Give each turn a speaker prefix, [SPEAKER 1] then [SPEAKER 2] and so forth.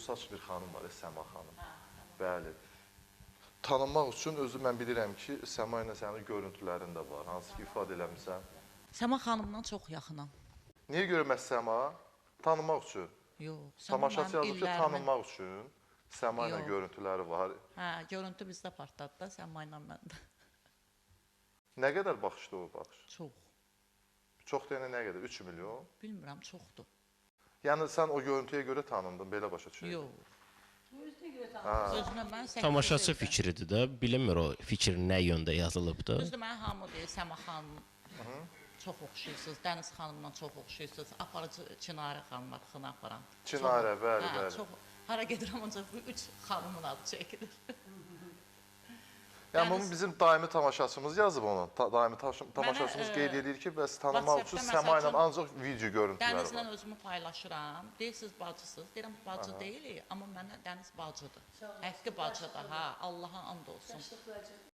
[SPEAKER 1] saç bir xanım var, Səma xanım. Bəli. Tanınmaq üçün özü mən bilirəm ki, Səma ilə sənin görüntülərin də var, hansı ki ifadə eləmirsən.
[SPEAKER 2] Səma xanımdan çox yaxınam.
[SPEAKER 1] Niyə görə məhz Səma? Tanınmaq üçün.
[SPEAKER 2] Yox,
[SPEAKER 1] Tamaşaçı yazıb ki,
[SPEAKER 2] illərimin...
[SPEAKER 1] tanınmaq üçün. Səma ilə görüntüləri var.
[SPEAKER 2] Hə, görüntü bizdə partladı da, Səma ilə məndə.
[SPEAKER 1] Nə qədər baxışdı o baxış?
[SPEAKER 2] Çox.
[SPEAKER 1] Çox deyənə nə qədər? 3 milyon?
[SPEAKER 2] Bilmirəm, çoxdur.
[SPEAKER 1] Yəni sən o görüntüyə görə tanındın, belə başa düşürəm.
[SPEAKER 2] Yox.
[SPEAKER 3] Özünə
[SPEAKER 2] mən
[SPEAKER 3] tamaşaçı fikridir də, bilinmir o fikir nə yöndə yazılıbdır.
[SPEAKER 2] Düzdür, mən hamı deyir, Səma xanım çox oxşuyursunuz, Dəniz xanımla çox oxşuyursunuz, aparıcı Çinarə xanım var, xına aparan.
[SPEAKER 1] Çinarə, bəli.
[SPEAKER 2] Hara gedirəm, ancaq bu 3 xanımın adı çəkilir.
[SPEAKER 1] Yəni, bunu bizim daimi tamaşaçımız yazıb onu. Daimi tamaşaçımız qeyd edir ki, bəs tanımaq üçün Səma ilə ancaq video görüntüləri var.
[SPEAKER 2] Dənizlə özümü paylaşıram. Deyirsiniz bacısınız. Deyirəm, bacı deyilik, amma mənə Dəniz bacıdır. Həqqi bacıdır, ha, Allaha and olsun.